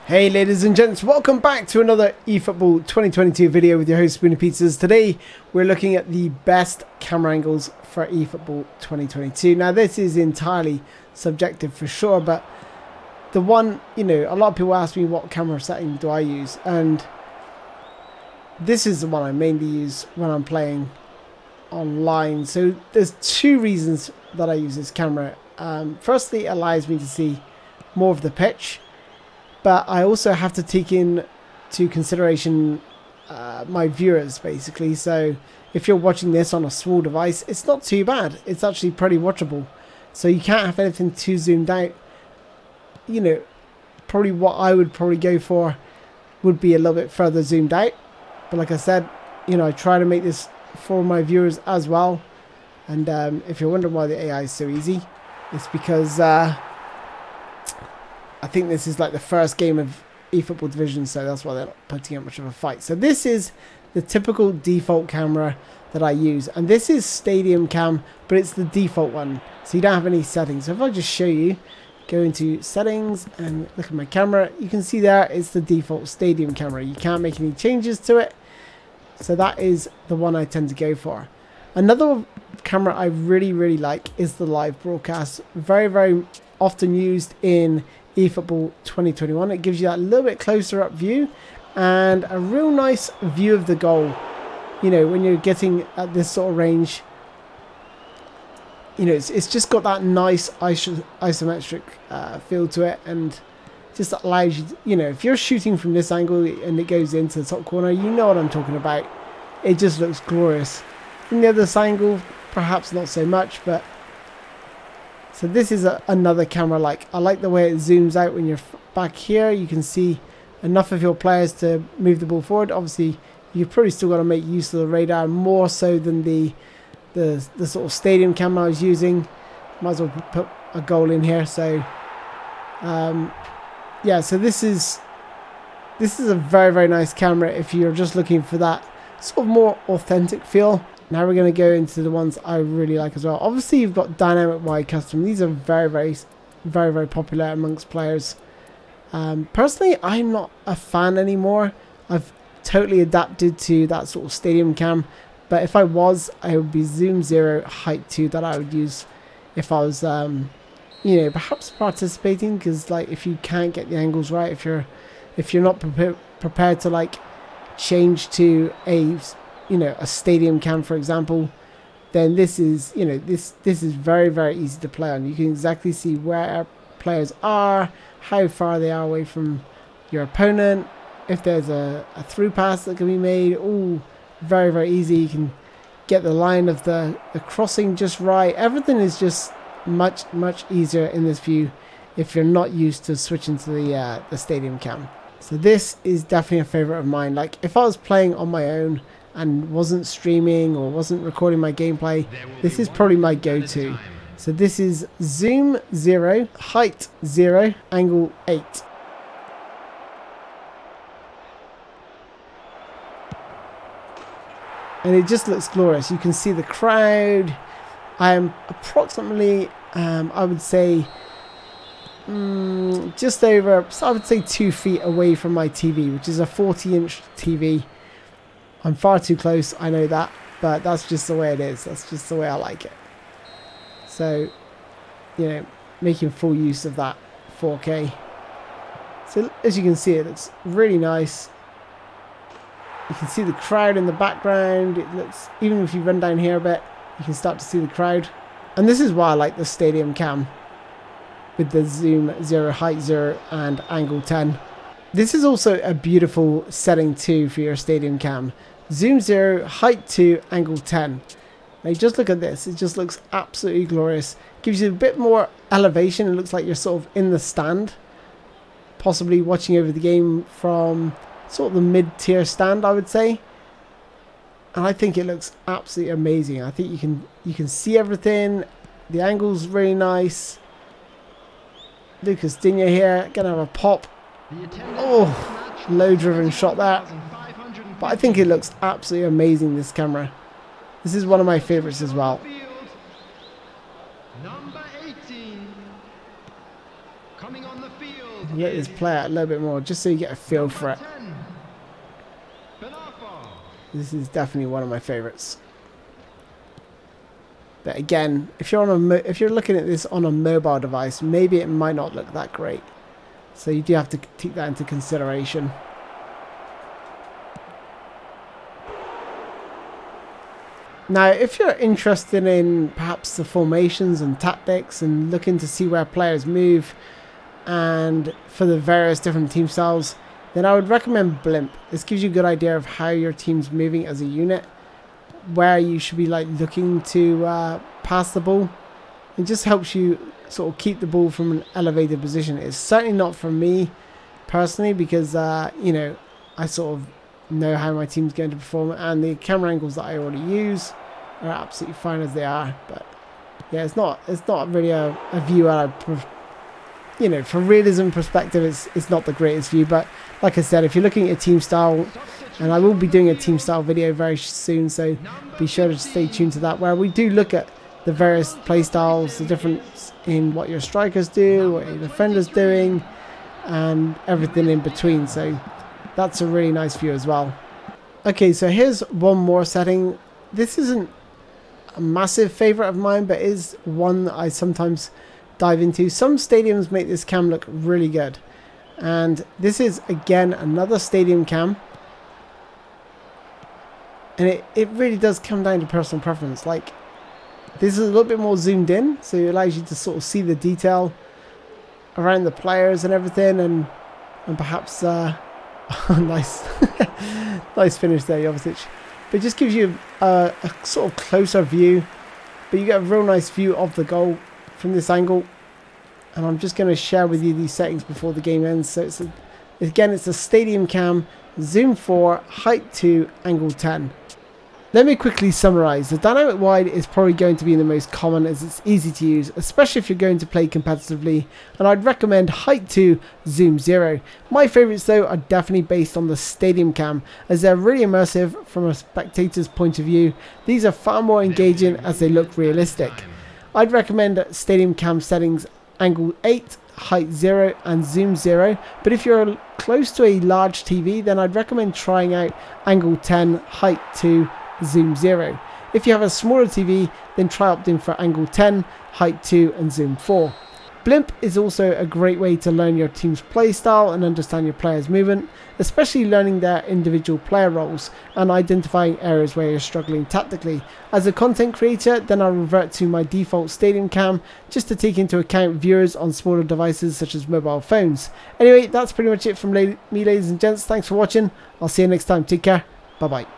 Hey ladies and gents, welcome back to another eFootball 2022 video with your host SpoonyPizzas. Today we're looking at the best camera angles for eFootball 2022. Now this is entirely subjective for sure, but the one, a lot of people ask me what camera setting do I use, and this is the one I mainly use when I'm playing online. So there's two reasons that I use this camera. Firstly, it allows me to see more of the pitch. But I also have to take into consideration my viewers, basically. So if you're watching this on a small device, it's not too bad. It's actually pretty watchable. So you can't have anything too zoomed out. Probably what I would probably go for would be a little bit further zoomed out. But like I said, I try to make this for my viewers as well. And if you're wondering why the AI is so easy, it's because I think this is like the first game of eFootball Division, so that's why they're not putting up much of a fight. So this is the typical default camera that I use, and this is Stadium Cam, but it's the default one, so you don't have any settings. So if I just show you, go into settings and look at my camera, you can see there it's the default Stadium camera. You can't make any changes to it, so that is the one I tend to go for. Another camera I really like is the live broadcast. Very often used in eFootball 2021. It gives you that little bit closer up view and a real nice view of the goal. When you're getting at this sort of range, it's just got that nice isometric feel to it, and just allows you, if you're shooting from this angle and it goes into the top corner, you know what I'm talking about. It just looks glorious. From the other angle, perhaps not so much, but so this is another camera. I like the way it zooms out when you're back here. You can see enough of your players to move the ball forward. Obviously, you've probably still got to make use of the radar more so than the sort of stadium camera I was using. Might as well put a goal in here. So, yeah. So this is a very nice camera if you're just looking for that sort of more authentic feel. Now we're going to go into the ones I really like as well. Obviously, you've got dynamic wide custom. These are very popular amongst players. Personally, I'm not a fan anymore. I've totally adapted to that sort of stadium cam. But if I was, I would be zoom 0, height 2 that I would use if I was, perhaps participating. Because if you can't get the angles right, if you're not prepared to change to a stadium cam, for example, then this is this is very easy to play on. You can exactly see where players are, how far they are away from your opponent, if there's a through pass that can be made. All very easy. You can get the line of the crossing just right. Everything is just much easier in this view if you're not used to switching to the stadium cam. So this is definitely a favorite of mine. If I was playing on my own and wasn't streaming or wasn't recording my gameplay, this is probably my go-to. So this is zoom 0, height 0, angle 8. And it just looks glorious. You can see the crowd. I am approximately, I would say, just over, I would say 2 feet away from my TV, which is a 40-inch TV. I'm far too close, I know that, but that's just the way it is. That's just the way I like it. So, making full use of that 4K. So as you can see, it looks really nice. You can see the crowd in the background. It looks, even if you run down here a bit, you can start to see the crowd. And this is why I like the stadium cam with the zoom 0, height 0, and angle 10. This is also a beautiful setting too for your stadium cam. Zoom 0, height 2, angle 10. Now just look at this. It just looks absolutely glorious. Gives you a bit more elevation. It looks like you're sort of in the stand, possibly watching over the game from sort of the mid-tier stand, I would say. And I think it looks absolutely amazing. I think you can see everything. The angle's really nice. Lucas Digne here, gonna have a pop. Oh, low driven shot there. But I think it looks absolutely amazing, this camera. This is one of my favorites as well. Number 18, coming on the field, let this play out a little bit more, just so you get a feel for it. This is definitely one of my favorites. But again, if you're looking at this on a mobile device, maybe it might not look that great. So you do have to take that into consideration. Now, if you're interested in perhaps the formations and tactics and looking to see where players move and for the various different team styles, then I would recommend Blimp. This gives you a good idea of how your team's moving as a unit, where you should be like looking to pass the ball. It just helps you sort of keep the ball from an elevated position. It's certainly not for me personally, because you know, I sort of know how my team's going to perform, and the camera angles that I already use are absolutely fine as they are. But yeah, it's not really a view out of, you know, from realism perspective, it's not the greatest view. But like I said, if you're looking at a team style, and I will be doing a team style video very soon, so be sure to stay tuned to that, where we do look at the various play styles, the difference in what your strikers do, what your defenders doing, and everything in between. So that's a really nice view as well. Okay, so here's one more setting. This isn't a massive favorite of mine, but is one that I sometimes dive into. Some stadiums make this cam look really good, and this is again another stadium cam, and it really does come down to personal preference. Like, this is a little bit more zoomed in, so it allows you to sort of see the detail around the players and everything, and perhaps nice nice finish there, Jovicic. But it just gives you a sort of closer view, but you get a real nice view of the goal from this angle. And I'm just going to share with you these settings before the game ends. So it's a stadium cam, zoom 4, height 2, angle 10. Let me quickly summarize. The dynamic wide is probably going to be the most common, as it's easy to use, especially if you're going to play competitively, and I'd recommend height 2, zoom 0. My favorites though are definitely based on the stadium cam, as they're really immersive from a spectator's point of view. These are far more engaging as they look realistic. I'd recommend stadium cam settings angle 8, height 0 and zoom 0, but if you're close to a large TV, then I'd recommend trying out angle 10, height 2, zoom 0. If you have a smaller TV, then try opting for angle 10, height 2 and zoom 4. Blimp is also a great way to learn your team's play style and understand your players' movement, especially learning their individual player roles and identifying areas where you're struggling tactically. As a content creator, then I'll revert to my default stadium cam, just to take into account viewers on smaller devices such as mobile phones. Anyway, that's pretty much it from me, ladies and gents. Thanks for watching. I'll see you next time. Take care. Bye bye.